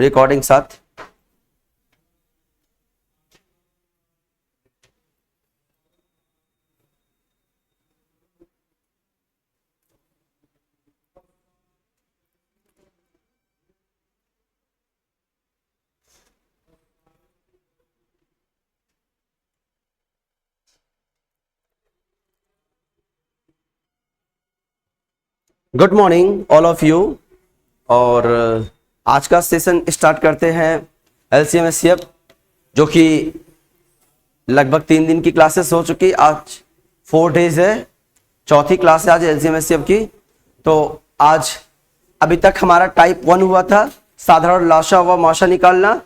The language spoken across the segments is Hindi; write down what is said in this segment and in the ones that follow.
रिकॉर्डिंग साथ। Good morning all of you. और आज का सेशन स्टार्ट करते हैं एलसीएम एचसीएफ, जो कि लगभग 3 दिन की क्लासेस हो चुकी। आज 4 डेज है, चौथी क्लास है आज एलसीएम एचसीएफ की। तो आज अभी तक हमारा टाइप 1 हुआ था, साधारण लाशा व माशा निकालना।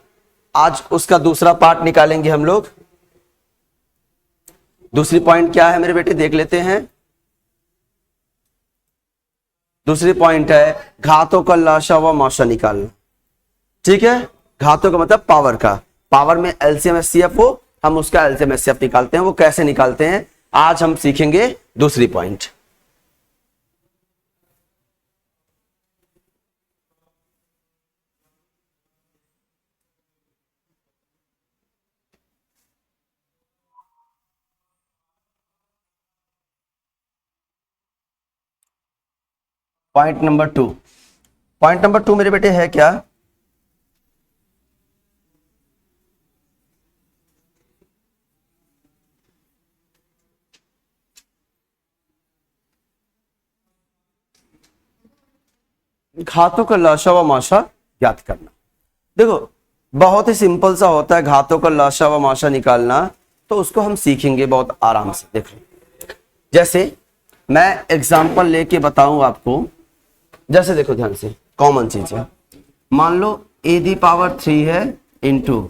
आज उसका दूसरा पार्ट निकालेंगे हम लोग। दूसरी पॉइंट क्या है मेरे बेटे, देख लेते हैं। दूसरी पॉइंट है घातों का लाशा व माशा निकालना। ठीक है, घातों का मतलब पावर का। पावर में एलसीएम एचसीएफ हो, हम उसका एलसीएम एचसीएफ निकालते हैं। वो कैसे निकालते हैं आज हम सीखेंगे। दूसरी point, point number 2। Point number 2 मेरे बेटे है क्या, घातों का लाशा व माशा ज्ञात करना। देखो बहुत ही सिंपल सा होता है घातों का लाशा व माशा निकालना, तो उसको हम सीखेंगे बहुत आराम से। देखो जैसे मैं एग्जांपल लेके बताऊं आपको। जैसे देखो ध्यान से, कॉमन चीज है। मान लो ए दी पावर 3 है इंटू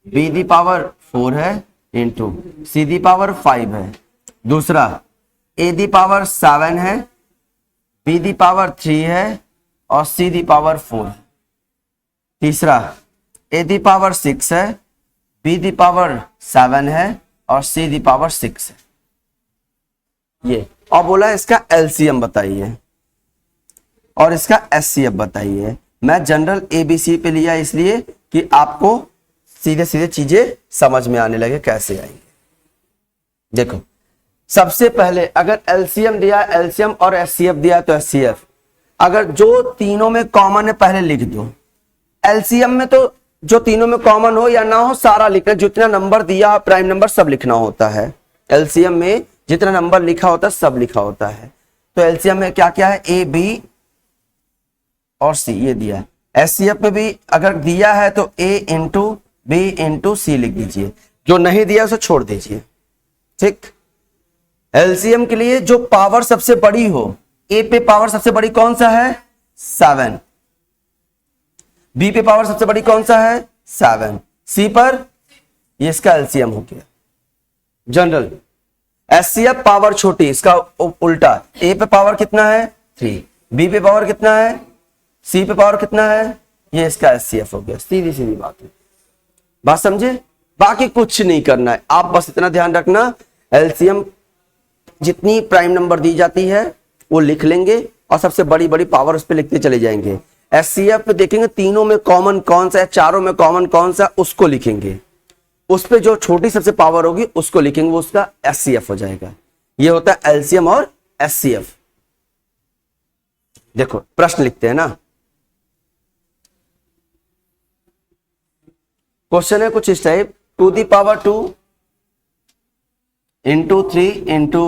बी दी पावर 4 है इंटू सी दी पावर 5 है। दूसरा ए दी पावर 7 है, बी दी पावर 3 है और सी दी पावर 4 है। तीसरा ए दी पावर 6 है, बी दी पावर 7 है और सी दी पावर 6 है। ये और बोला इसका एलसीएम बताइए और इसका एचसीएफ बताइए। मैं जनरल एबीसी पे लिया इसलिए कि आपको सीधे सीधे चीजें समझ में आने लगे कैसे आएंगे। देखो सबसे पहले अगर एलसीएम दिया, एलसीएम और एचसीएफ दिया तो एचसीएफ। अगर जो तीनों में कॉमन है पहले लिख दो। एलसीएम में तो जो तीनों में कॉमन हो या ना हो सारा लिखना, जितना नंबर दिया प्राइम नंबर सब लिखना होता है। एलसीएम में जितना नंबर लिखा होता है सब लिखा होता है। तो एलसीएम में क्या क्या है, ए बी और सी ये दिया है। एचसीएफ में भी अगर दिया है तो ए इंटू बी इंटू सी लिख दीजिए, जो नहीं दिया उसे छोड़ दीजिए। ठीक, एलसीएम के लिए जो पावर सबसे बड़ी हो, ए पे पावर सबसे बड़ी कौन सा है 7, बी पे पावर सबसे बड़ी कौन सा है 7, सी पर ये इसका एलसीएम हो गया जनरल। एचसीएफ पावर छोटी, इसका उल्टा। ए पे पावर कितना है 3, बी पे पावर कितना है, सी पे पावर कितना है, ये इसका एचसीएफ हो गया। सीधी सीधी बात है, बात समझे। बाकी कुछ नहीं करना है, आप बस इतना ध्यान रखना एलसीएम जितनी प्राइम नंबर दी जाती है वो लिख लेंगे और सबसे बड़ी बड़ी पावर उस पर लिखते चले जाएंगे। एचसीएफ पे देखेंगे तीनों में कॉमन कौन सा है, चारों में कॉमन कौन सा, उसको लिखेंगे। उस पे जो छोटी सबसे पावर होगी उसको लिखेंगे, वो उसका एचसीएफ हो जाएगा। ये होता है एलसीएम और एचसीएफ। देखो प्रश्न लिखते हैं ना, क्वेश्चन है कुछ इस type, 2 the power 2 into 3 into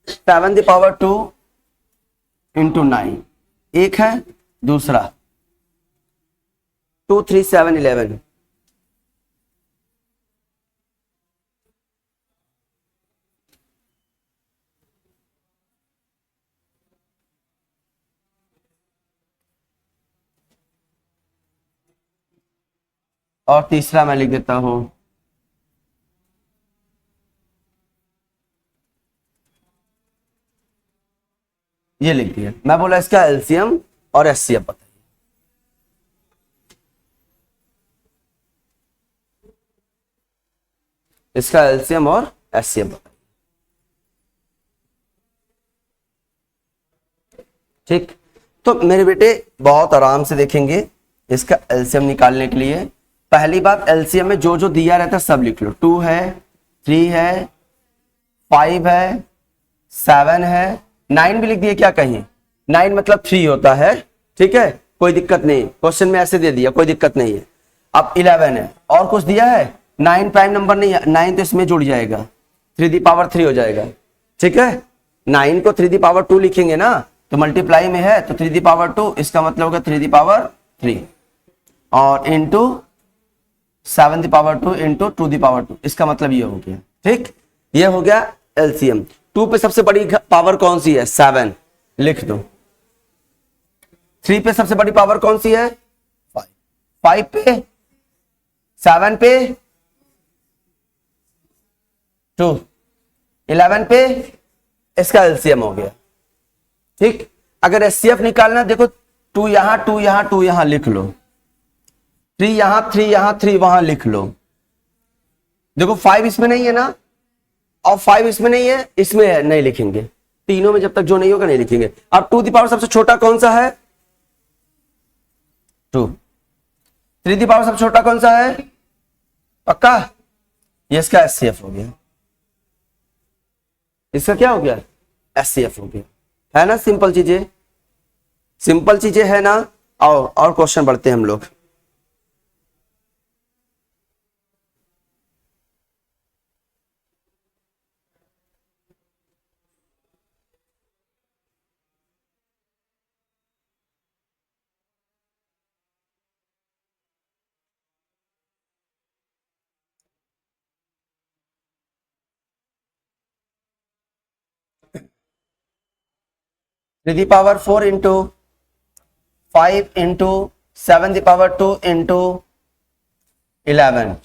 7 the power 2 into 9 एक है। दूसरा 2 3 7 11, और तीसरा मैं लिख देता हूं ये लिख दिया। मैं बोला इसका एलसीएम और एचसीएफ बताइए। इसका एलसीएम और एचसीएफ बताइए। ठीक, तो मेरे बेटे बहुत आराम से देखेंगे इसका एलसीएम निकालने के लिए पहली बात, एलसीएम में जो जो दिया रहता है सब लिख लो। 2 है, 3 है, 5 है, 7 है, 9 भी लिख दिए क्या कहीं? 9 मतलब 3 होता है, ठीक है, कोई दिक्कत नहीं, क्वेश्चन में ऐसे दे दिया, कोई दिक्कत नहीं है। अब 11 है, और कुछ दिया है? 9 प्राइम नंबर नहीं है, 9 तो इसमें जुड़ जाएगा, 3 हो जाएगा, ठीक है। 9 को 3 लिखेंगे ना, तो मल्टीप्लाई में है तो 3 इसका मतलब होगा 3 और इंटू 7 इंटू 2 इसका मतलब ये हो गया, ठीक। ये हो गया एलसीएम। 2 पे सबसे बड़ी पावर कौन सी है? 7, लिख दो। 3 पे सबसे बड़ी पावर कौन सी है? 5। 5 पे, 7 पे 2, 11 पे इसका एलसीएम हो गया, ठीक। अगर एचसीएफ निकालना, देखो 2 यहां, 2 यहां, 2 यहां लिख लो, 3 यहां, 3 यहां, 3 वहां लिख लो। देखो 5 इसमें नहीं है ना, और 5 इसमें नहीं है, इसमें है, नहीं लिखेंगे, तीनों में जब तक जो नहीं होगा नहीं लिखेंगे। अब 2 दी पावर सबसे छोटा कौन सा है? 2। 3 दी पावर सबसे छोटा कौन सा है? पक्का? ये इसका एचसीएफ हो गया। इसका क्या हो गया? एचसीएफ हो गया, है ना। सिंपल चीजें, सिंपल चीजें है ना। और क्वेश्चन बढ़ते हैं हम लोग। Three the power 4 into 5 into 7 2 into 11।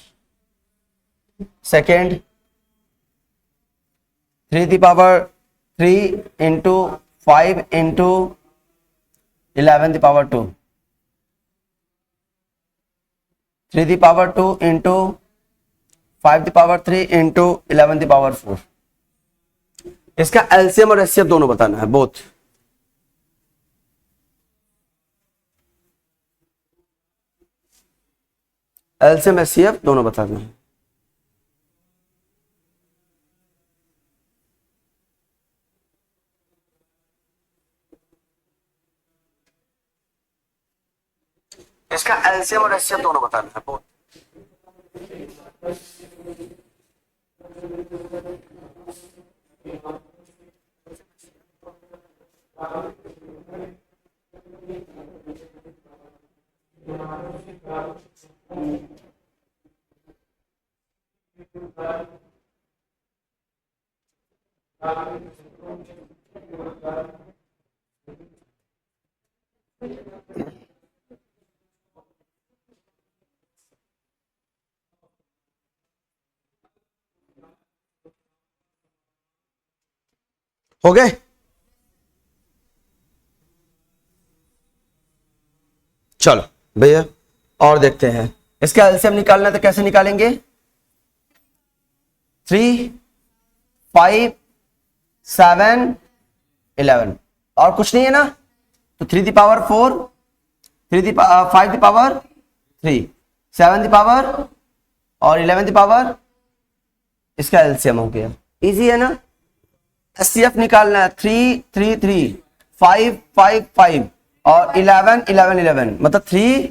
Second 3 into 5 into 11 2। 3 into 5 into 11 4। इसका एलसीएम और एचसीएफ दोनों बताना है, बोथ। एलसीएम एचसीएफ दोनों बताना है। इसका एलसीएम और एचसीएफ दोनों बताना है, बोथ। हो गए? चलो भैया और देखते हैं। इसका एलसीएम निकालना है तो कैसे निकालेंगे? 3 5 7 11 और कुछ नहीं है ना, तो 3 the power 4, 5 the power 3, 7 the power और 11 दी पावर, इसका एलसीएम हो गया। इजी है ना। एचसीएफ निकालना है 3 3 3 5 5 5 और 11 11 11, मतलब 3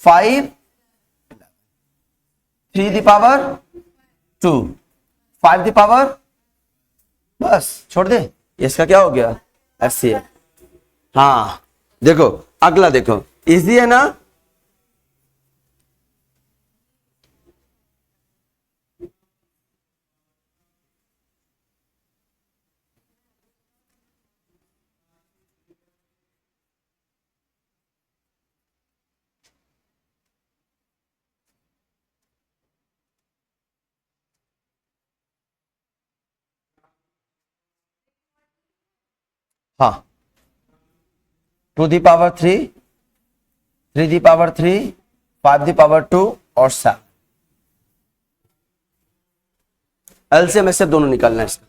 5 3 दी पावर 2 5 दी पावर, बस छोड़ दे। इसका क्या हो गया? एचसीएफ। हाँ देखो अगला, देखो इजी है ना। हाँ 2 the power 3, 3 the power 3, 5 the power 2 और 7। एलसीएम एचसीएफ दोनों निकालना है इसका।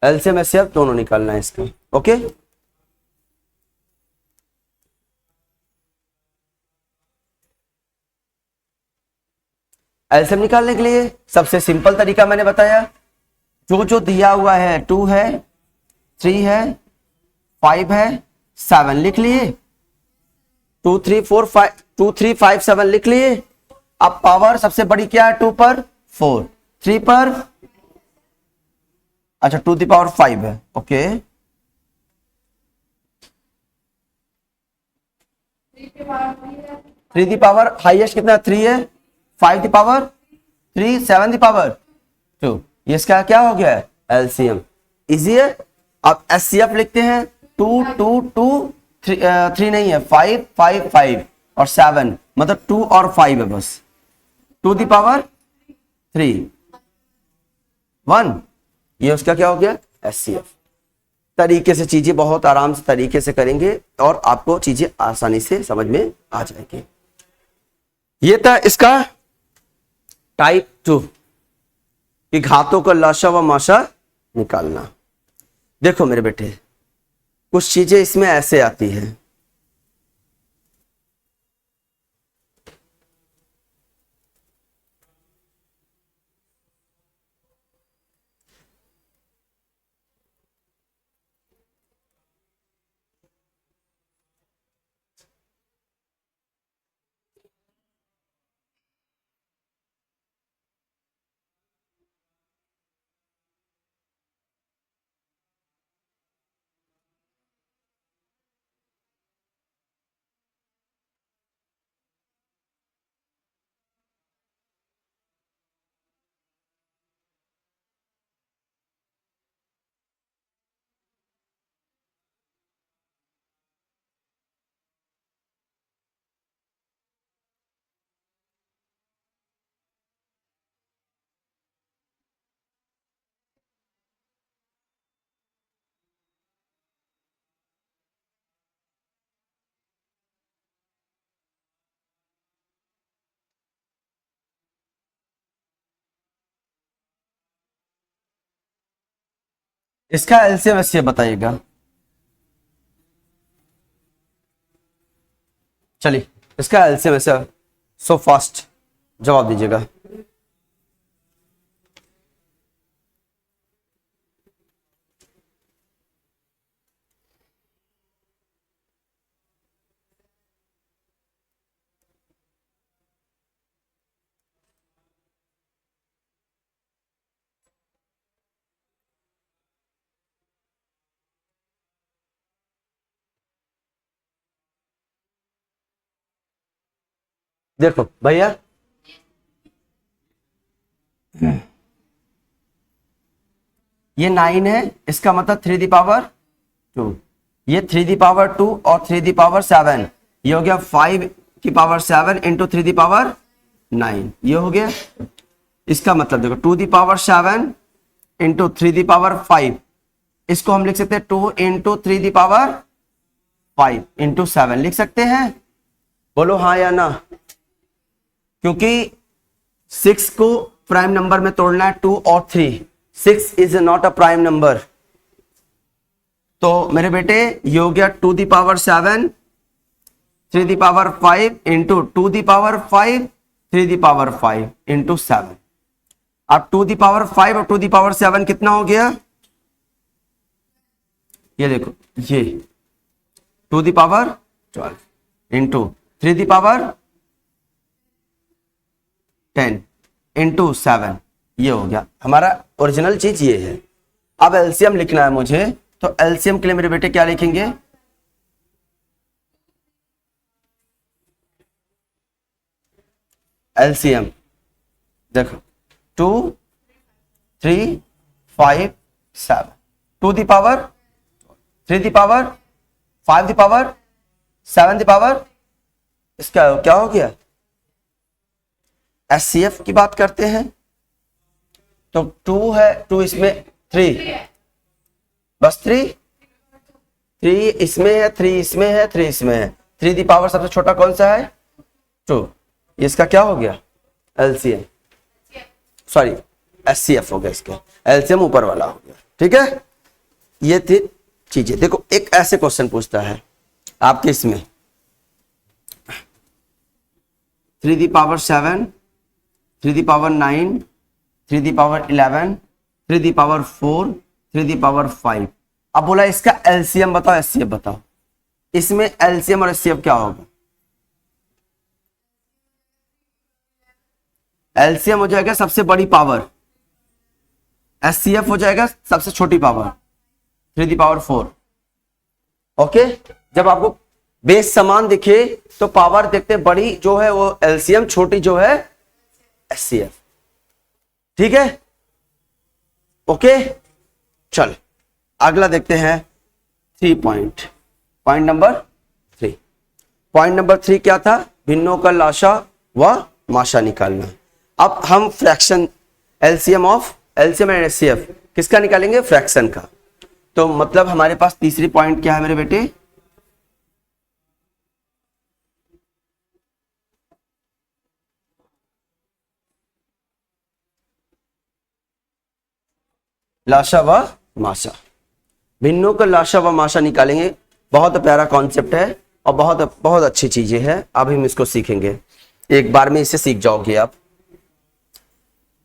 एलसीएम एचसीएफ दोनों निकालना है इसका। ओके, एलसीएम निकालने के लिए सबसे सिंपल तरीका मैंने बताया, जो जो दिया हुआ है 2 है, 3 है, 5 है, 7 लिख लिए, 2 3 4 5 2 3 5 7 लिख लिए। अब पावर सबसे बड़ी क्या है 2 पर 4, 3 पर अच्छा 2 दी पावर 5 है। ओके, 3 दी पावर हाईएस्ट कितना 3 है, 5 दी पावर 3, 7 दी पावर 2, ये इसका क्या हो गया है एलसीएम। इजी है। अब एचसीएफ लिखते हैं 2 2 2 3 नहीं है 5 5 5 और 7, मतलब 2 और 5 है बस, 2 दी पावर 3 1, ये उसका क्या हो गया एचसीएफ। तरीके से चीजें बहुत आराम से तरीके से करेंगे और आपको चीजें आसानी से समझ में आ जाएगी। ये था इसका टाइप 2 कि घातों का लाशा व माशा निकालना। देखो मेरे बेटे, कुछ चीजें इसमें ऐसे आती हैं, इसका एलसीएम एचसीएफ बताइएगा। चलिए इसका एलसीएम एचसीएफ सो फास्ट जवाब दीजिएगा। देखो भैया, ये 9 है, इसका मतलब 3 दी पावर 2, ये 3 दी पावर 2 और 3 दी पावर 7, ये हो गया 5 की पावर 7 इंटू 3 दी पावर 9, ये हो गया। इसका मतलब देखो 2 the power 7 into 3 the power 5, इसको हम लिख सकते हैं 2 इंटू 3 दी पावर 5 इंटू 7 लिख सकते हैं। बोलो हाँ या ना, क्योंकि 6 को प्राइम नंबर में तोड़ना है 2 और 3, 6 is not a prime number. तो मेरे बेटे ये हो गया 2 the power 7 3 the power 5 into 2 the power 5 3 the power 5 into 7। अब 2 दी पावर 5 और 2 दी पावर 7 कितना हो गया, ये देखो, ये 2 the power 12 into 3 the power 10 into 7, ये हो गया हमारा ओरिजिनल चीज ये है। अब एलसीएम लिखना है मुझे, तो एलसीएम के लिए मेरे बेटे क्या लिखेंगे, एलसीएम देखो 2 3 5 7, 2 the power 3 the power 5 the power 7 the power, इसका क्या हो गया एचसीएफ की बात करते हैं। तो 2 है, 2 इसमें 3, बस 3 इसमें है, 3 इसमें है, 3 इसमें है, 3 दी पावर सबसे छोटा कौन सा है 2, इसका क्या हो गया एलसीएम, सॉरी एचसीएफ हो गया, इसका एलसीएम ऊपर वाला हो गया। ठीक है, ये थी चीजें। देखो एक ऐसे क्वेश्चन पूछता है आपके इसमें 3 × 7, 3 × 9, 3 × 11, 3 × 4, 3 × 5। अब बोला इसका एलसीएम बताओ, एचसीएफ बताओ। इसमें एलसीएम और एचसीएफ क्या होगा? एलसीएम हो जाएगा सबसे बड़ी पावर, एचसीएफ हो जाएगा सबसे छोटी पावर 3 × 4। ओके, जब आपको बेस समान दिखे तो पावर देखते हैं, बड़ी जो है वो एलसीएम, छोटी जो है एचसीएफ। ठीक है, ओके। चल अगला देखते हैं 3 point. Point number 3, point number 3 क्या था? भिन्नों का लाशा व माशा निकालना। अब हम फ्रैक्शन एलसीएम एंड एचसीएफ किसका निकालेंगे? फ्रैक्शन का। तो मतलब हमारे पास तीसरी पॉइंट क्या है मेरे बेटे? लाशा व माशा। भिन्नों का लाशा व माशा निकालेंगे। बहुत प्यारा कॉन्सेप्ट है और बहुत बहुत अच्छी चीजें हैं। अब हम इसको सीखेंगे, एक बार में इसे सीख जाओगे आप।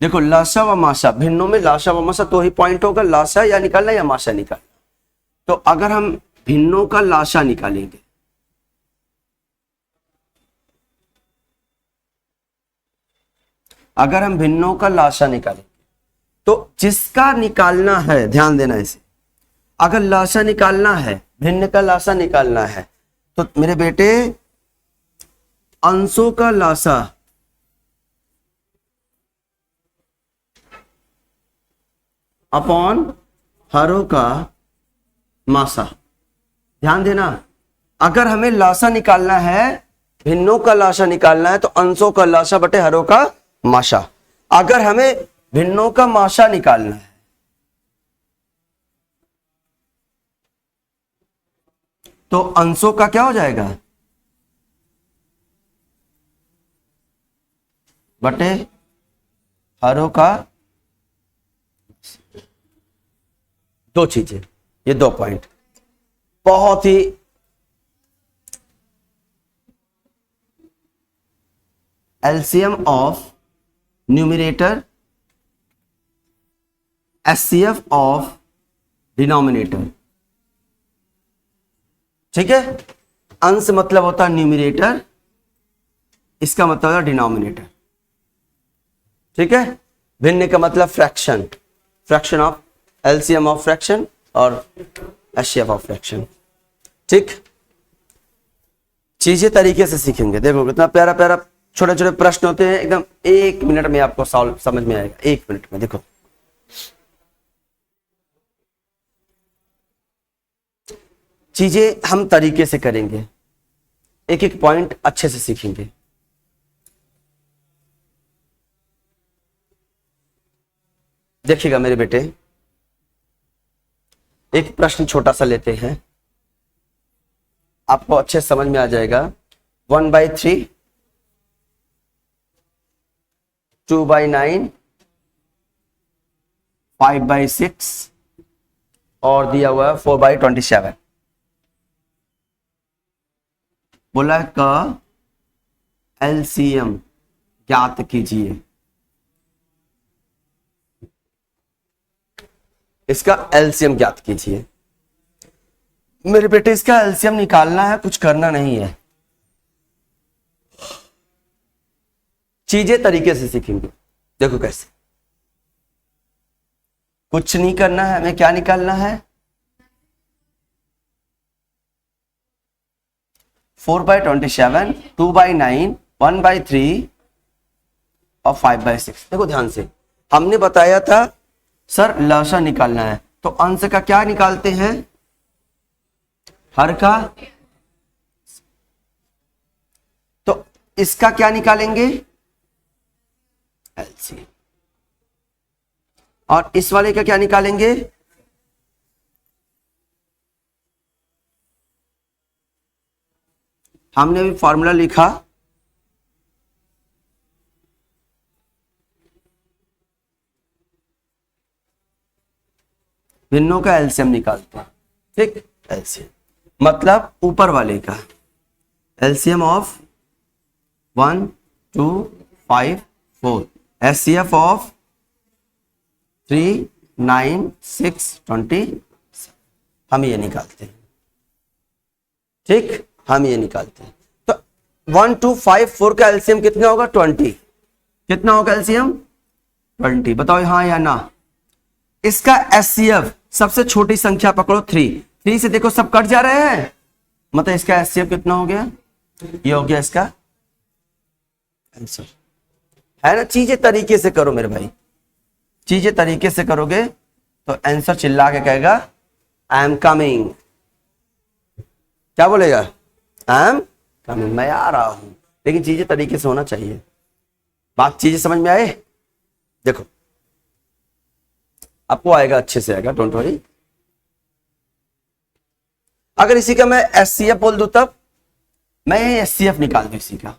देखो लाशा व माशा, भिन्नों में लाशा व माशा तो ही पॉइंट होगा, लाशा या निकालना या माशा निकालना। तो अगर हम भिन्नों का लाशा निकालेंगे, अगर हम भिन्नों का लाशा निकालेंगे तो जिसका निकालना है, ध्यान देना इसे, अगर लाशा निकालना है, भिन्न का लाशा निकालना है, तो मेरे बेटे अंशों का लाशा अपॉन हरों का माशा। ध्यान देना, अगर हमें लाशा निकालना है, भिन्नों का लाशा निकालना है, तो अंशों का लाशा बटे हरों का माशा। अगर हमें भिन्नों का माशा निकालना है तो अंशों का क्या हो जाएगा? बटे हरों का। दो चीजें, ये 2 पॉइंट बहुत ही LCM of numerator, HCF of denominator. ठीक है, अंश मतलब होता है न्यूमरेटर, इसका मतलब है डिनोमिनेटर। ठीक है, भिन्न का मतलब fraction, fraction of LCM of fraction और एचसीएफ ऑफ फ्रैक्शन। ठीक, चीजें तरीके से सीखेंगे। देखो कितना प्यारा प्यारा छोटे छोटे प्रश्न होते हैं, एकदम 1 मिनट में आपको सॉल्व समझ में आएगा, 1 मिनट में। देखो चीजें हम तरीके से करेंगे, एक एक पॉइंट अच्छे से सीखेंगे। देखिएगा मेरे बेटे, एक प्रश्न छोटा सा लेते हैं, आपको अच्छे समझ में आ जाएगा। 1/3, 2/9, 5/6 और दिया हुआ है 4/27। बोला का एलसीएम ज्ञात कीजिए। इसका एलसीएम ज्ञात कीजिए। मेरे बेटे इसका एलसीएम निकालना है, कुछ करना नहीं है, चीजें तरीके से सीखेंगे। देखो कैसे, कुछ नहीं करना है, हमें क्या निकालना है? 4/27, 2/9, 1/3 और 5/6। देखो ध्यान से, हमने बताया था सर लाशा निकालना है, तो अंश का क्या निकालते हैं? हर का। तो इसका क्या निकालेंगे? एलसीएम। और इस वाले का क्या निकालेंगे? हमने अभी फॉर्मूला लिखा, भिन्नों का एलसीएम निकालते हैं। ठीक, एलसीएम मतलब ऊपर वाले का एलसीएम ऑफ 1 2 5 4, एचसीएफ ऑफ 3 9 6 20, हम ये निकालते हैं। ठीक, हम ये निकालते हैं। तो 1 2 5 4 का एलसीएम कितना होगा? 20। कितना होगा एलसीएम? 20। बताओ हाँ या ना। इसका एचसीएफ सबसे छोटी संख्या पकड़ो 3, 3 से देखो सब कट जा रहे हैं, मतलब इसका एचसीएफ कितना हो गया? ये हो गया इसका आंसर, है ना। चीजें तरीके से करो मेरे भाई, चीजें तरीके से करोगे तो आंसर चिल्ला के कहेगा आई एम कमिंग। क्या बोलेगा? आई एम कमिंग, मैं आ रहा हूं। लेकिन चीजें तरीके से होना चाहिए। बात चीजें समझ में आए? देखो आपको आएगा, अच्छे से आएगा, डोंट वरी। अगर इसी का मैं एचसीएफ बोल दूं तब मैं एचसीएफ निकाल दूं इसी का।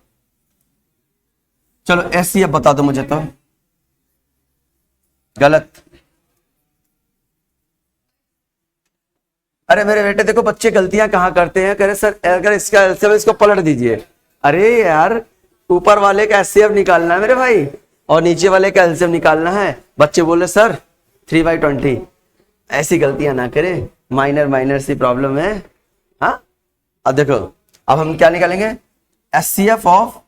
चलो एचसीएफ बता दो मुझे तो। गलत। अरे मेरे बेटे देखो बच्चे गलतियां कहां करते हैं, कह रहे सर अगर इसका एलसीएम इसको पलट दीजिए। अरे यार ऊपर वाले का एचसीएफ निकालना है मेरे भाई और नीचे वाले का एलसीएम निकालना है। बच्चे बोले सर 3/20। ऐसी गलतियां ना करें, माइनर माइनर सी प्रॉब्लम है। हाँ, अब देखो अब हम क्या निकालेंगे? HCF of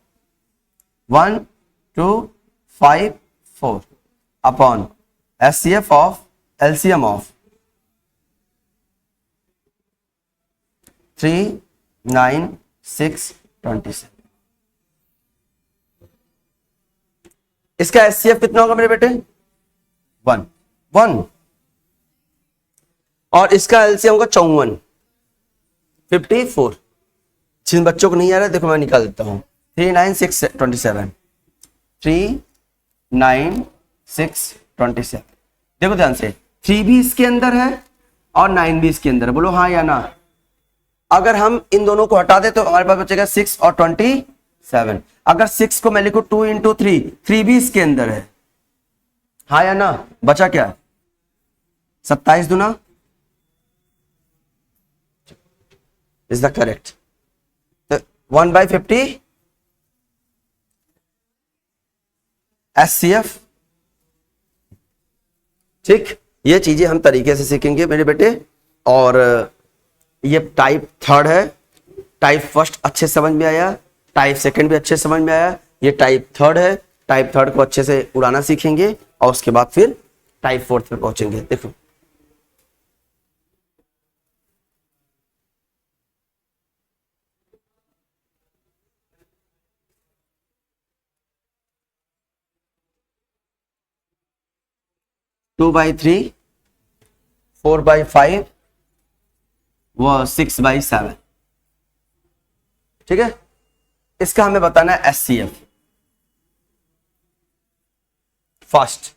1 2 5 4 upon HCF of LCM of 3 9 6 27। इसका एचसीएफ कितना होगा मेरे बेटे? 1 1 और इसका एलसीएम होगा 54 54। जिन बच्चों को नहीं आ रहा है देखो मैं निकाल देता हूं। 3 9 6 27 3 9 6 27। देखो ध्यान से 3 भी इसके अंदर है और 9 भी इसके अंदर है। बोलो हाँ या ना। अगर हम इन दोनों को हटा दे तो हमारे पास बचेगा 6 और 27। अगर 6 को मैं लिखूं 2 × 3, 3 भी इसके अंदर है। हाँ या ना। बचा क्या? 27 दूना इज द करेक्ट। 1/50 एचसीएफ। ठीक, ये चीजें हम तरीके से सीखेंगे मेरे बेटे। और ये टाइप 3 है। टाइप 1 अच्छे समझ में आया, टाइप 2 भी अच्छे समझ में आया, ये टाइप 3 है। टाइप 3 को अच्छे से उड़ाना सीखेंगे और उसके बाद फिर टाइप 4 पे पहुंचेंगे। देखो टू बाई 3 4/5 व 6/7। ठीक है, इसका हमें बताना है एचसीएफ फर्स्ट।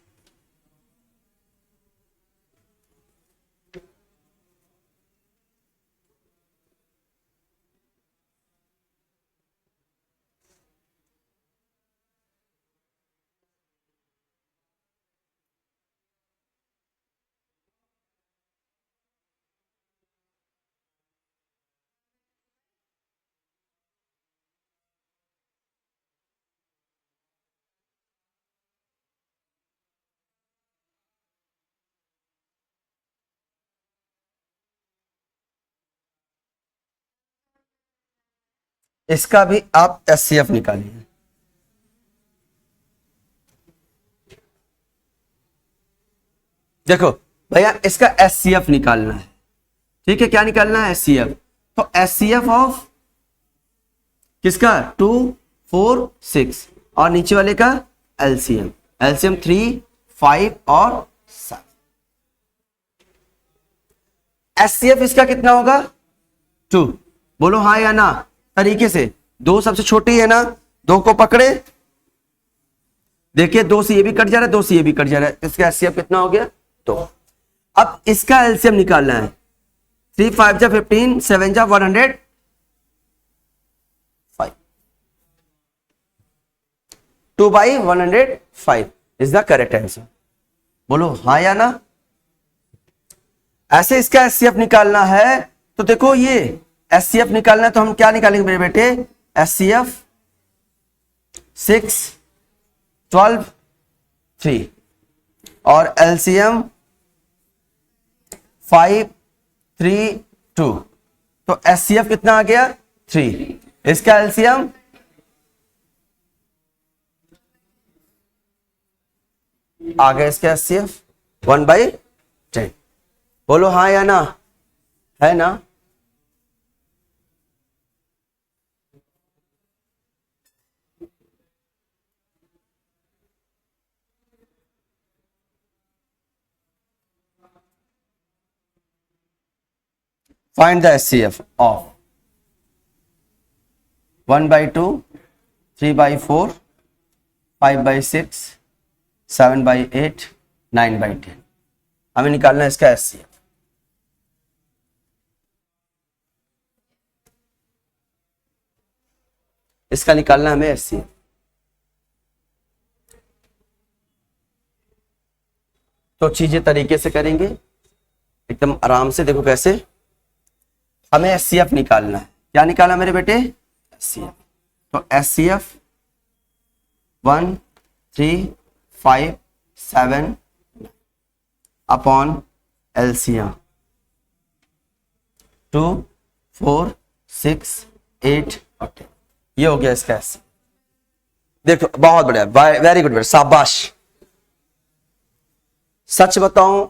इसका भी आप एचसीएफ निकालिए। देखो भैया इसका एचसीएफ निकालना है। ठीक है, क्या निकालना है? एचसीएफ। तो एचसीएफ ऑफ किसका? 2 4 6 और नीचे वाले का एलसीएम। एलसीएम 3 5 और 7। एचसीएफ इसका कितना होगा? 2। बोलो हाँ या ना तरीके से। 2 सबसे छोटी है ना, 2 को पकड़े, देखिए 2 से ये भी कट जा रहा है, 2 से ये भी कट जा रहा है। इसका एचसीएफ कितना हो गया? 2। अब इसका एलसीएम निकालना है। 3 5 जा 15, 7 जा 105। 2/105 इज द करेक्ट आंसर। बोलो हाँ या ना। ऐसे इसका एचसीएफ निकालना है तो देखो ये एचसीएफ निकालना है तो हम क्या निकालेंगे मेरे बेटे, एचसीएफ 6 12 3 और एलसीएम 5 3 2, तो एचसीएफ कितना आ गया 3, इसका एलसीएम आ गया, इसका एचसीएफ 1/10। बोलो हाँ या ना, है ना। Find the HCF of 1/2, 3/4, 5/6, 7/8, 9/10। हमें निकालना है इसका HCF। इसका निकालना हमें HCF। तो चीजें तरीके से करेंगे एकदम आराम से। देखो कैसे हमें एचसीएफ निकालना है। क्या निकालना मेरे बेटे, एचसीएफ। तो एचसीएफ 1 3 5 7 अपॉन एलसीएम 2 4 6 8 और 10। ये हो गया इसका एचसीएफ। देखो बहुत बढ़िया, वेरी गुड बेटा, शाबाश। सच बताऊं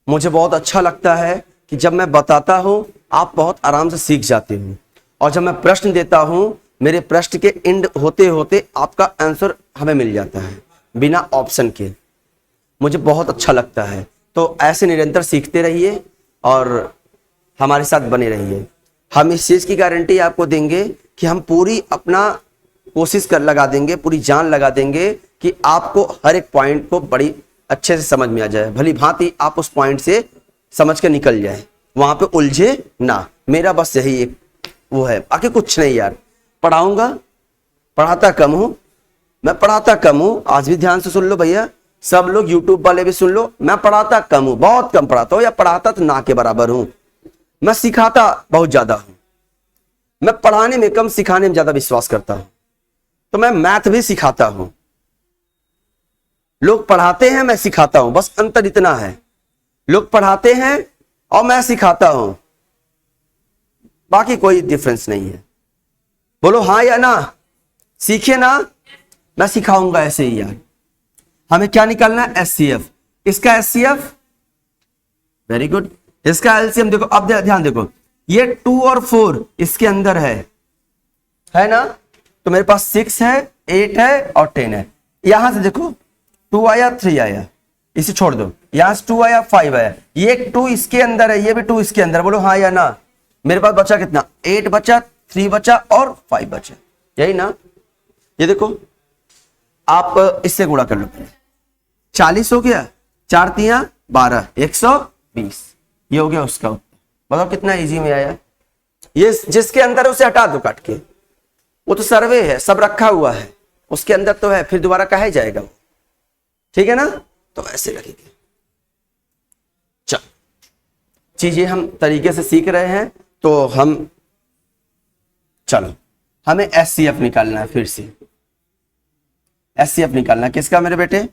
मुझे बहुत अच्छा लगता है कि जब मैं बताता हूं आप बहुत आराम से सीख जाते हो, और जब मैं प्रश्न देता हूं मेरे प्रश्न के एंड होते होते आपका आंसर हमें मिल जाता है बिना ऑप्शन के। मुझे बहुत अच्छा लगता है। तो ऐसे निरंतर सीखते रहिए और हमारे साथ बने रहिए। हम इस चीज की गारंटी आपको देंगे कि हम पूरी अपना कोशिश कर लगा देंगे, पूरी जान लगा देंगे कि आपको हर एक पॉइंट को बड़ी अच्छे से समझ में आ जाए, भली भांति आप उस पॉइंट से समझ के निकल जाए, वहां पे उलझे ना। मेरा बस यही एक वो है, बाकी कुछ नहीं यार। पढ़ाऊंगा, पढ़ाता कम हूं, मैं पढ़ाता कम हूं। आज भी ध्यान से सुन लो भैया, सब लोग यूट्यूब वाले भी सुन लो, मैं पढ़ाता कम हूं, बहुत कम पढ़ाता हूं, या पढ़ाता तो ना के बराबर हूं। मैं सिखाता बहुत ज्यादा हूं। मैं पढ़ाने में कम, सिखाने में ज्यादा विश्वास करता हूं। तो मैं मैथ भी सिखाता हूं। लोग पढ़ाते हैं, मैं सिखाता हूं, बस अंतर इतना है। लोग पढ़ाते हैं और मैं सिखाता हूं, बाकी कोई डिफरेंस नहीं है। बोलो हाँ या ना, सीखिए ना, मैं सिखाऊंगा ऐसे ही यार। हमें क्या निकालना है, एचसीएफ। इसका एचसीएफ वेरी गुड। इसका एलसीएम देखो, अब ध्यान देखो, ये 2 और 4 इसके अंदर है ना। तो मेरे पास 6 है, 8 है और 10 है। यहां से देखो 2 आया, 3 आया, इसे छोड़ दो। यहां से 2 आया, 5 आया, ये 2 इसके अंदर है, ये भी 2 इसके अंदर। बोलो हाँ या ना। मेरे पास बचा कितना, 8 बचा, 3 बचा और 5 बचा, यही ना। ये देखो आप इससे गुणा कर लो, 40 हो गया, 4 3 12, 120। ये हो गया उसका उत्तर। बताओ कितना इजी में आया। ये जिसके अंदर है उसे हटा दो काट के, वो तो सर्वे है, सब रखा हुआ है उसके अंदर तो है, फिर दोबारा कहा जाएगा वो, ठीक है ना। तो ऐसे लगेगा। चल चीजें हम तरीके से सीख रहे हैं, तो हम चलो हमें एचसीएफ निकालना है। फिर से एचसीएफ निकालना किसका मेरे बेटे,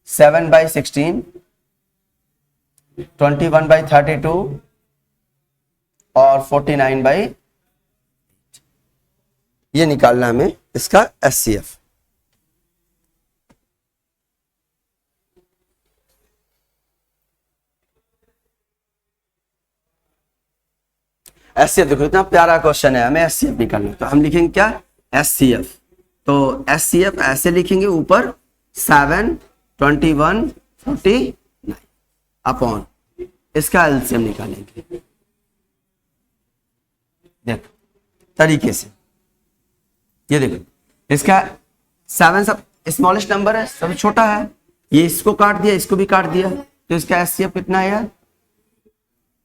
7/16, 21/32 और 49/, ये निकालना हमें इसका एचसीएफ। एचसीएफ देखो इतना प्यारा क्वेश्चन है, हमें एचसीएफ निकालना। तो हम लिखेंगे क्या, एचसीएफ। तो एचसीएफ ऐसे लिखेंगे, ऊपर 7 21 49 अपॉन इसका एलसीएम निकालेंगे। देखो तरीके से, ये देखो इसका 7 सब स्मॉलेस्ट नंबर है, सबसे छोटा है, ये इसको काट दिया, इसको भी काट दिया, तो इसका एचसीएफ कितना है यार,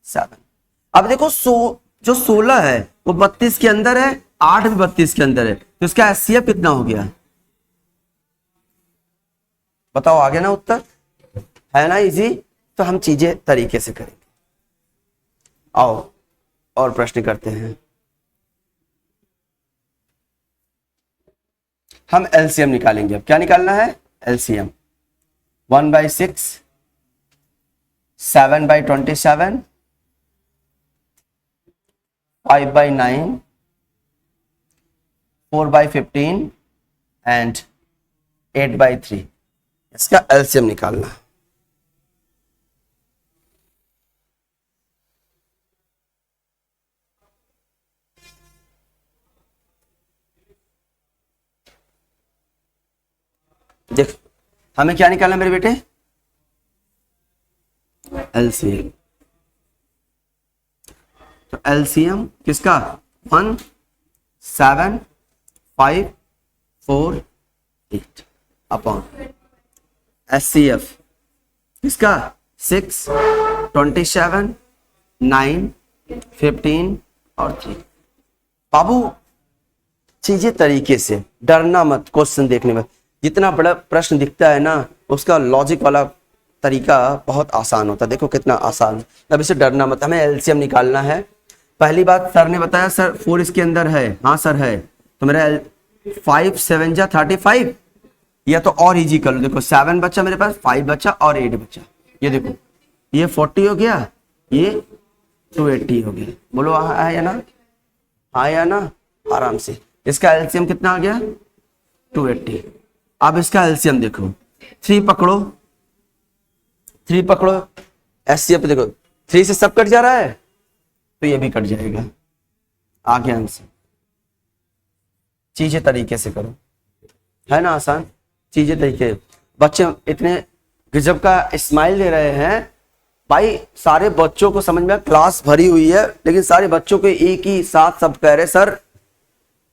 7। अब देखो जो 16 है वो 32 के अंदर है, 8 भी 32 के अंदर है, तो इसका एचसीएफ कितना हो गया, बताओ। आ गया ना उत्तर, है ना इजी। तो हम चीजें तरीके से करेंगे। आओ और प्रश्न करते हैं। हम एलसीएम निकालेंगे। अब क्या निकालना है? एलसीएम। 1/6, 7/27, 5/9, 4/15 एंड 8/3। इसका एलसीएम निकालना है। देख, हमें क्या निकालना मेरे बेटे? एलसीएम। तो एलसीएम किसका? 1, 7, 5, 4, 8 अपॉन एचसीएफ किसका? 6, 27, 9, 15 और 3। बाबू चीजें तरीके से, डरना मत। क्वेश्चन देखने में जितना बड़ा प्रश्न दिखता है ना, उसका लॉजिक वाला तरीका बहुत आसान होता है। देखो कितना आसान है। अब इसे डरना मत। हमें एलसीएम निकालना है। पहली बात सर ने बताया सर 4 इसके अंदर है। हाँ सर है। तो मेरा 5 7 जा 35, या तो और इजी कर लो। देखो 7 बच्चा मेरे पास, 5 बच्चा और 8 बच्चा। ये देखो ये 40 हो गया, ये 280 हो गया। बोलो हाँ या ना? हाँ या ना? आराम से। इसका एलसीएम कितना आ गया? 280। अब इसका एलसीएम देखो, 3 पकड़ो, 3 पकड़ो, एचसीएफ देखो 3 से सब कट जा रहा है, तो ये भी कट जाएगा। आगे आंसर। चीजें तरीके से करो, है ना आसान? चीजें तरीके। बच्चे इतने गजब का स्माइल दे रहे हैं भाई। सारे बच्चों को समझ में, क्लास भरी हुई है लेकिन सारे बच्चों को एक ही साथ सब कह रहे सर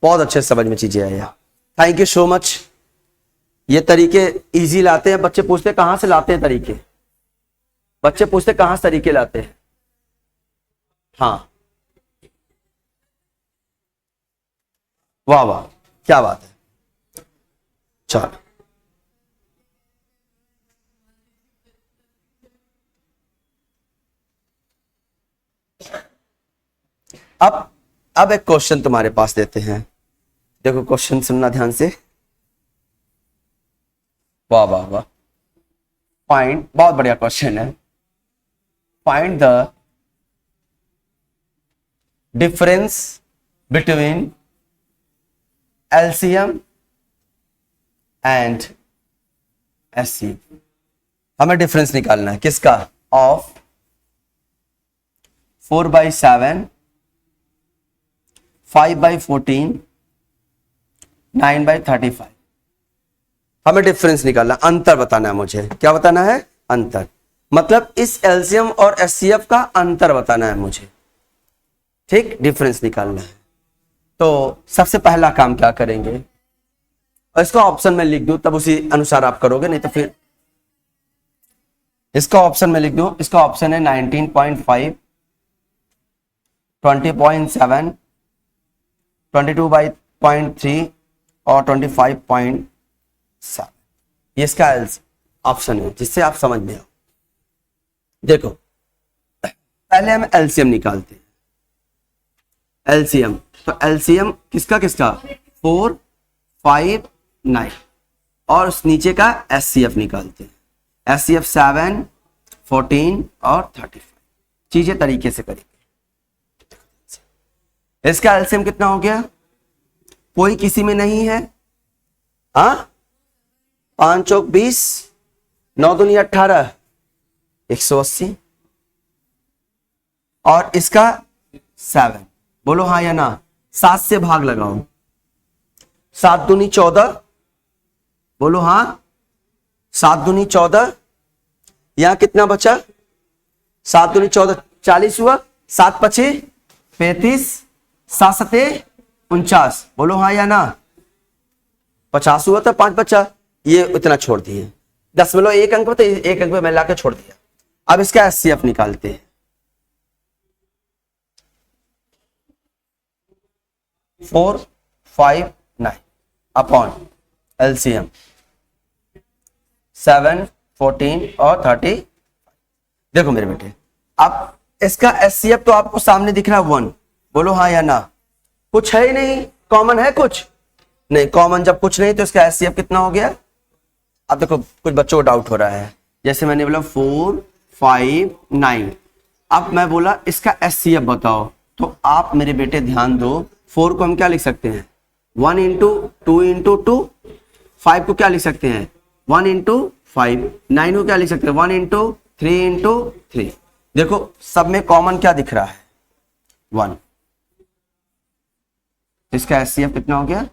बहुत अच्छे समझ में चीजें आई। Thank you so much. ये तरीके इजी लाते हैं। बच्चे पूछते कहां से लाते हैं तरीके? बच्चे पूछते कहां से तरीके लाते हैं? हाँ, वाह वाह, क्या बात है। चलो अब एक क्वेश्चन तुम्हारे पास देते हैं। देखो क्वेश्चन सुनना ध्यान से। वाह वाह वाह, फाइंड, बहुत बढ़िया क्वेश्चन है। Find the difference between LCM and HCF. हमें डिफरेंस निकालना है किसका? ऑफ 4/7, 5/14, 9/35। हमें डिफरेंस निकालना, अंतर बताना है मुझे। क्या बताना है? अंतर। मतलब इस एलसीएम और एचसीएफ का अंतर बताना है मुझे। ठीक, डिफरेंस निकालना है। तो सबसे पहला काम क्या करेंगे? और इसको ऑप्शन में लिख दूं तब उसी अनुसार आप करोगे, नहीं तो फिर इसका ऑप्शन में लिख दूं। इसका ऑप्शन है 19.5, 20.7, 22/3 और 25.7। ये इसका ऑप्शन है जिससे आप समझ में आओ। देखो पहले हम एलसीएम निकालते हैं। एलसीएम, तो एलसीएम किसका किसका? 4, 5, 9 और उस नीचे का एचसीएफ निकालते हैं। एचसीएफ 7, 14 और 35। चीजें तरीके से करेंगे। इसका एलसीएम कितना हो गया? कोई किसी में नहीं है। हाँ, 5 चौक 20, 9 दूनी 18, 180 और इसका 7। बोलो हाँ या ना? 7 से भाग लगाओ। 7 दूनी 14। बोलो हाँ, 7 दूनी 14। यहां कितना बचा? 7 दूनी 14, 40 हुआ। 7 पचे 35, 7 सते 49। बोलो हाँ या ना? 50 हुआ था, 5 बचा। ये इतना छोड़ दिए। 1 अंक पे, 1 अंक पे मैं लाके छोड़ दिया। अब इसका एचसीएफ निकालते हैं। 4, 5, 9 अपॉन एलसीएम 7, 14 और 30। देखो मेरे बेटे, अब इसका एचसीएफ तो आपको सामने दिख रहा है 1, बोलो हाँ या ना। कुछ है ही नहीं, कॉमन है कुछ नहीं, कॉमन जब कुछ नहीं तो इसका एचसीएफ कितना हो गया। अब देखो कुछ बच्चों को डाउट हो रहा है, जैसे मैंने बोला 4 5 9, अब मैं बोला इसका एचसीएफ बताओ, तो आप मेरे बेटे ध्यान दो, 4 को हम क्या लिख सकते हैं 1 इंटू 2 इंटू 2, 5 को क्या लिख सकते हैं 1 इंटू 5, 9 को क्या लिख सकते हैं 1 इंटू 3 इंटू 3। देखो सब में कॉमन क्या दिख रहा है 1, इसका एचसीएफ कितना हो गया।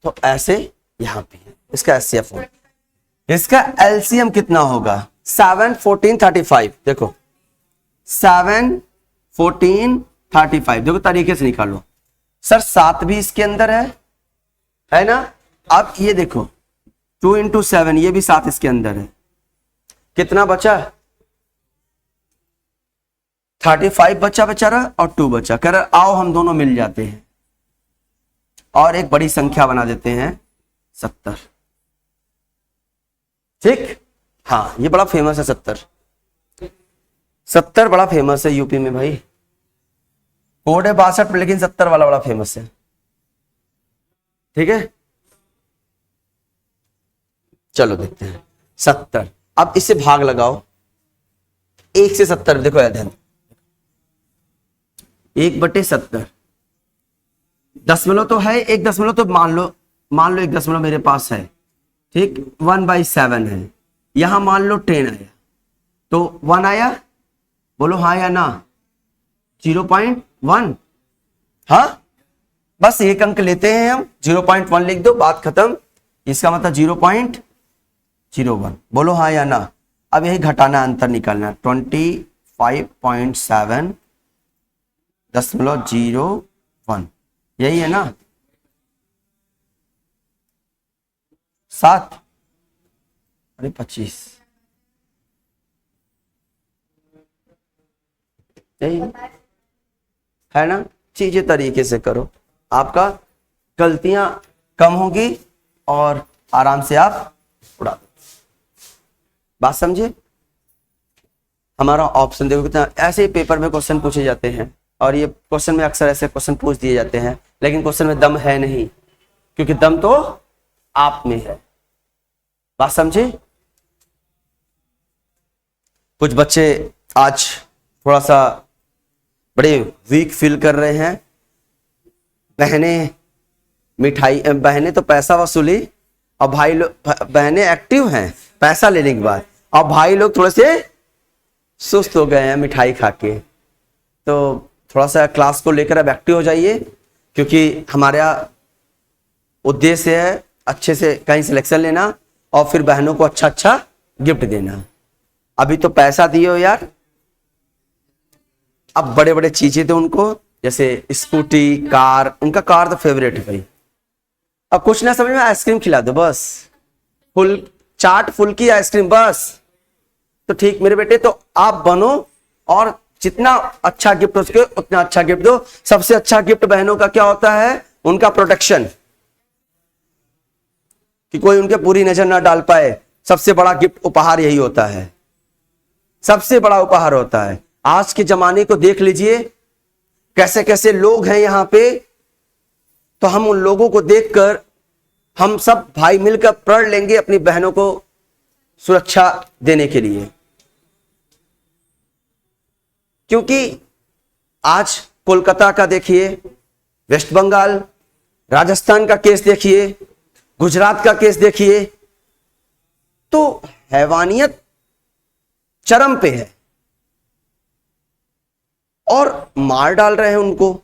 तो ऐसे यहां पे है इसका एचसीएफ हो, इसका एलसीएम कितना होगा 7 14 35। देखो 7 14 35, देखो तरीके से निकालो सर, 7 भी इसके अंदर है ना। अब ये देखो 2 इंटू 7, ये भी 7 इसके अंदर है, कितना बचा 35 बचा बेचारा और 2 बचा। कह रहा आओ हम दोनों मिल जाते हैं और एक बड़ी संख्या बना देते हैं 70। ठीक, हाँ ये बड़ा फेमस है 70 बड़ा फेमस है यूपी में भाई, कोड है 62 लेकिन 70 वाला बड़ा फेमस है। ठीक है चलो देखते हैं 70। अब इससे भाग लगाओ 1 से 70, देखो ध्यान 1/70, दशमलव तो है, 1 दशमलव तो मान लो 1 दशमलव मेरे पास है, ठीक 1/7 है, यहां मान लो 10 आया तो 1 आया, बोलो हाँ या ना 0.1। हाँ बस एक अंक लेते हैं हम, 0.1 लिख दो, बात खत्म, इसका मतलब 0.01, बोलो हाँ या ना। अब यही घटाना अंतर निकालना 25.7.01, यही है ना 7, अरे 25, यही है ना। चीजें तरीके से करो, आपका गलतियां कम होगी और आराम से आप उड़ा दो। बात समझे, हमारा ऑप्शन देखो कितना, ऐसे ही पेपर में क्वेश्चन पूछे जाते हैं और ये क्वेश्चन में अक्सर ऐसे क्वेश्चन पूछ दिए जाते हैं, लेकिन क्वेश्चन में दम है नहीं, क्योंकि दम तो आप में है। बात समझे। कुछ बच्चे आज थोड़ा सा बड़े वीक फील कर रहे हैं, बहनें मिठाई, बहनें तो पैसा वसूली और भाई लोग, बहनें एक्टिव हैं पैसा लेने के बाद, और भाई लोग थोड़े से सुस्त हो गए हैं मिठाई खा के। तो थोड़ा सा क्लास को लेकर अब एक्टिव हो जाइए, क्योंकि हमारा उद्देश्य है अच्छे से कहीं सिलेक्शन लेना और फिर बहनों को अच्छा अच्छा गिफ्ट देना। अभी तो पैसा दियो यार, अब बड़े बड़े चीजें दो उनको, जैसे स्कूटी, कार, उनका कार तो फेवरेट है भाई। अब कुछ ना समझ में आइसक्रीम खिला दो बस, फुल चाट फुल की आइसक्रीम बस, तो ठीक मेरे बेटे। तो आप बनो और जितना अच्छा गिफ्ट हो सके उतना अच्छा गिफ्ट दो। सबसे अच्छा गिफ्ट बहनों का क्या होता है, उनका प्रोटेक्शन, कि कोई उनके पूरी नजर ना डाल पाए। सबसे बड़ा गिफ्ट उपहार यही होता है, सबसे बड़ा उपहार होता है। आज के जमाने को देख लीजिए, कैसे कैसे लोग हैं यहाँ पे, तो हम उन लोगों को देखकर हम सब भाई मिलकर प्रण लेंगे अपनी बहनों को सुरक्षा देने के लिए। क्योंकि आज कोलकाता का देखिए, वेस्ट बंगाल, राजस्थान का केस देखिए, गुजरात का केस देखिए, तो हैवानियत चरम पे है और मार डाल रहे हैं उनको,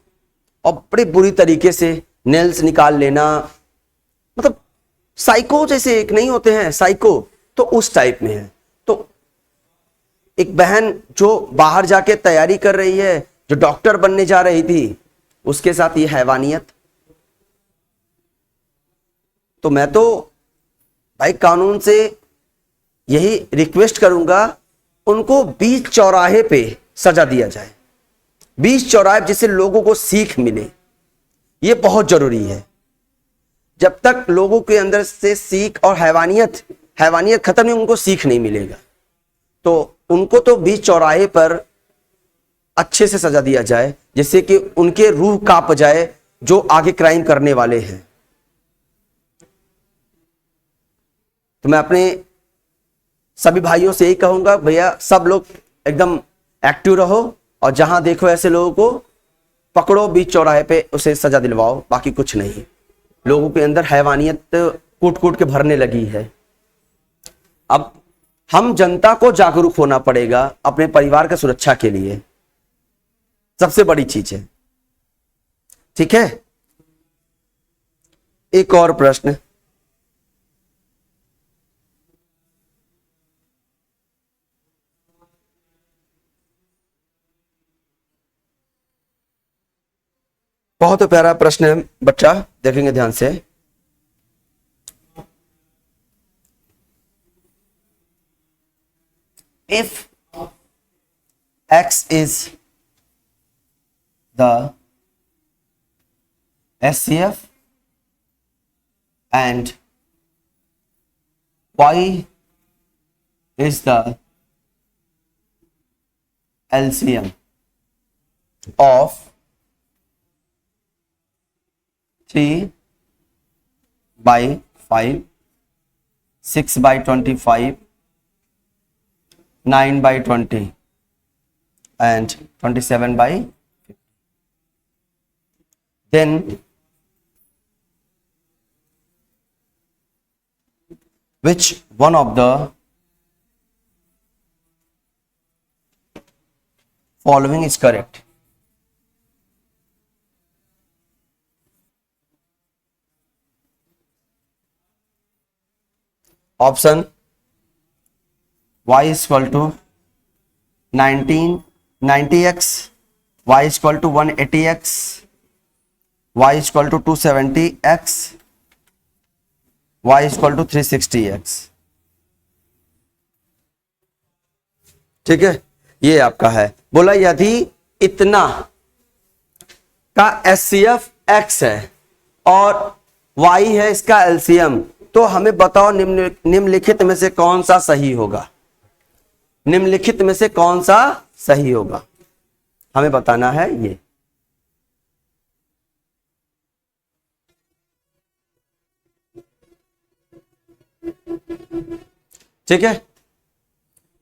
और बड़ी बुरी तरीके से नेल्स निकाल लेना, मतलब साइको जैसे एक नहीं होते हैं साइको, तो उस टाइप में है। तो एक बहन जो बाहर जाके तैयारी कर रही है, जो डॉक्टर बनने जा रही थी, उसके साथ ये हैवानियत। तो मैं तो भाई कानून से यही रिक्वेस्ट करूंगा, उनको बीच चौराहे पे सजा दिया जाए, बीच चौराहे, जिससे लोगों को सीख मिले। ये बहुत जरूरी है। जब तक लोगों के अंदर से सीख और हैवानियत खत्म नहीं, उनको सीख नहीं मिलेगा। तो उनको तो बीच चौराहे पर अच्छे से सजा दिया जाए, जिससे कि उनके रूह कांप जाए जो आगे क्राइम करने वाले हैं। तो मैं अपने सभी भाइयों से यही कहूंगा, भैया सब लोग एकदम एक्टिव रहो, और जहां देखो ऐसे लोगों को पकड़ो बीच चौराहे पे, उसे सजा दिलवाओ, बाकी कुछ नहीं। लोगों के अंदर हैवानियत कूट कूट के भरने लगी है। अब हम जनता को जागरूक होना पड़ेगा अपने परिवार की सुरक्षा के लिए, सबसे बड़ी चीज है। ठीक है, एक और प्रश्न। बहुत प्यारा प्रश्न है बच्चा, देखेंगे ध्यान से। If X is the SCF and Y is the LCM of 3/5, 6/25, 9/20 and 27/50, then which one of the following is correct? Option: y is equal to 90x, y is equal to 180x, y is equal to 270x, y is equal to 360x। ठीक है, ये आपका है। बोला यदि इतना का SCF x है और y है इसका LCM, तो हमें बताओ निम्नलिखित में से कौन सा सही होगा। निम्नलिखित में से कौन सा सही होगा, हमें बताना है ये। ठीक है,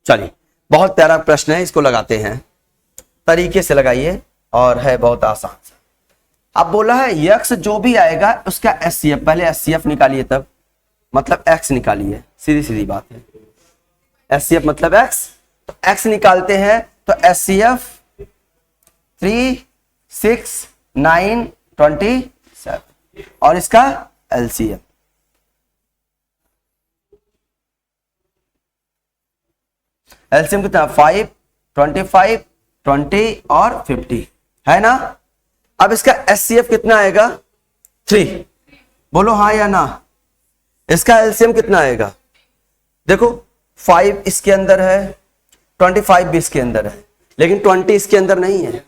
चलिए, बहुत प्यारा प्रश्न है, इसको लगाते हैं, तरीके से लगाइए, और है बहुत आसान सा। अब बोला है यक्स जो भी आएगा उसका SCF, पहले SCF निकालिए, तब मतलब x निकालिए, सीधी सीधी बात है। SCF मतलब x, तो x निकालते हैं, तो SCF 3, 6, 9, 27 और इसका LCM। LCM कितना? 5, 25, 20 और 50 है ना। अब इसका SCF कितना आएगा? 3। बोलो हाँ या ना। इसका LCM कितना आएगा? देखो 5 इसके अंदर है, 25 भी इसके अंदर है, लेकिन 20 इसके अंदर नहीं है।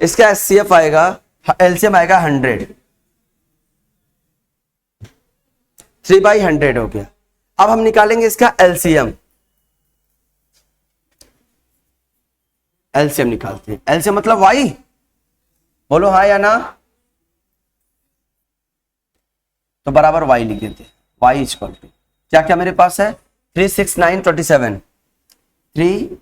इसका SCF आएगा, LCM आएगा 100, 3/100 हो गया। अब हम निकालेंगे इसका LCM। LCM निकालते हैं, LCM मतलब y। बोलो हाँ या ना। तो बराबर y लिख देते हैं, y इक्वल टू क्या क्या मेरे पास है? 3, 6, 9, 27, 3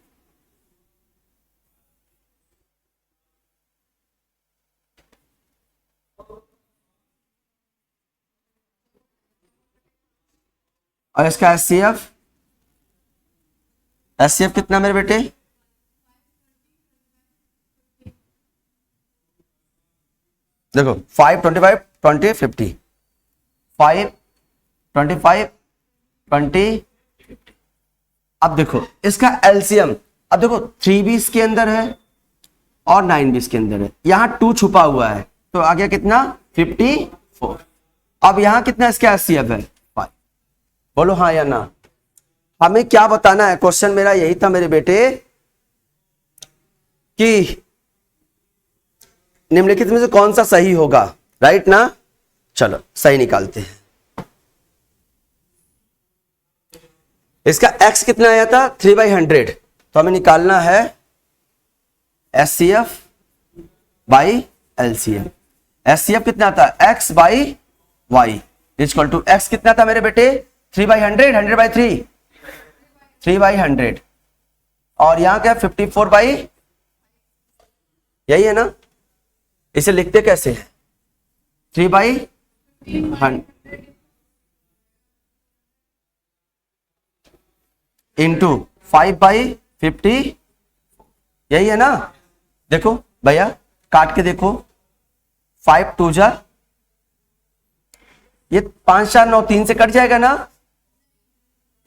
और इसका SCF कितना मेरे बेटे? देखो 5, 25, 20, 50, 5, 25, 20, 50। अब देखो इसका LCM, अब देखो 3 भी इसके अंदर है और 9 भी इसके अंदर है, यहां 2 छुपा हुआ है, तो आ गया कितना? 54। अब यहां कितना इसका SCF है? 5। बोलो हाँ या ना। हमें क्या बताना है? क्वेश्चन मेरा यही था मेरे बेटे कि निम्नलिखित में से कौन सा सही होगा, राइट ना। चलो सही निकालते हैं। इसका x कितना आया था 3/100, तो हमें निकालना है HCF बाई LCM। HCF कितना था x by y equal to x कितना था मेरे बेटे 3/100, 100/3, 3/100, और यहां क्या 54/, यही है ना। इसे लिखते कैसे है 3/100 इंटू 5/50, यही है ना। देखो भैया काट के देखो, 5 2 जा, ये 5 4 9 3 से कट जाएगा ना,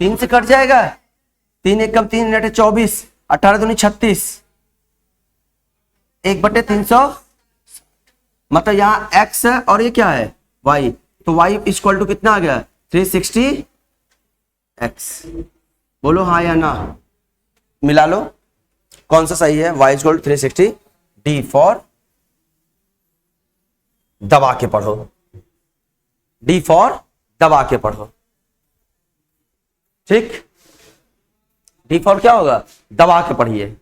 3 से कट जाएगा, 3 1 कम 3 नेट 24, 18 दूनी 36, 1/300, मतलब यहां x है और ये क्या है y, तो y इक्वल टू कितना आ गया 360x। बोलो हाँ या ना, मिला लो कौन सा सही है, y equal to 360, D for दबा के पढ़ो, D फॉर दबा के पढ़ो, ठीक। D फॉर क्या होगा, दबा के पढ़िए।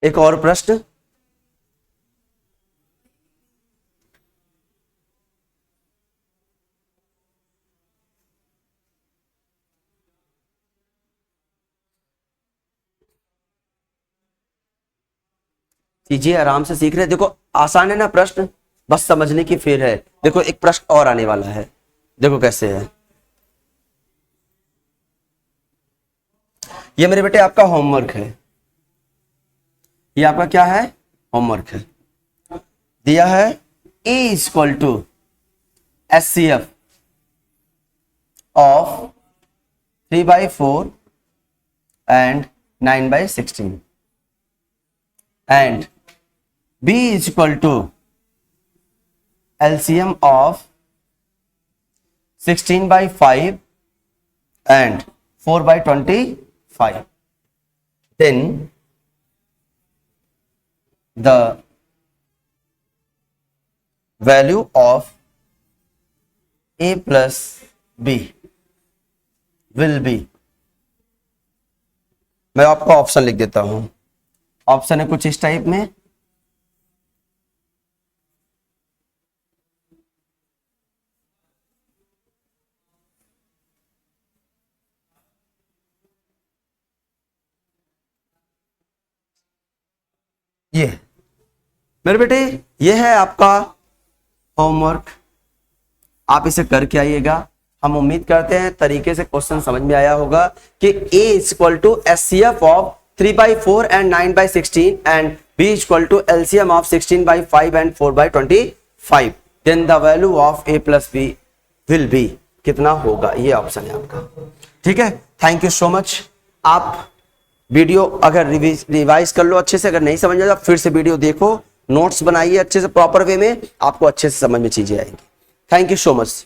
एक और प्रश्न, कीजिए, आराम से सीख रहे हैं। देखो आसान है ना प्रश्न, बस समझने की फिर है। देखो एक प्रश्न और आने वाला है, देखो कैसे है। ये मेरे बेटे आपका होमवर्क है, ये आपका क्या है होमवर्क है। दिया है E equal to HCF of 3/4 and 9/16 and B is equal to LCM of 16/5 and 4/25. Then the value of A plus B will be, मैं आपको ऑप्शन लिख देता हूं। ऑप्शन है कुछ इस टाइप में, ये मेरे बेटे ये है आपका होमवर्क, आप इसे करके आइएगा। हम उम्मीद करते हैं तरीके से क्वेश्चन समझ में आया होगा कि A equal to HCF of 3/4 and 9/16 and B equal to LCM of 16/5 and 4/25, then the value of A plus B will be कितना होगा, ये ऑप्शन है आपका। ठीक है, थैंक यू सो मच। आप वीडियो अगर रिवाइज कर लो अच्छे से, अगर नहीं समझ में आया फिर से वीडियो देखो, नोट्स बनाइए अच्छे से प्रॉपर वे में, आपको अच्छे से समझ में चीजें आएंगी। Thank you so much.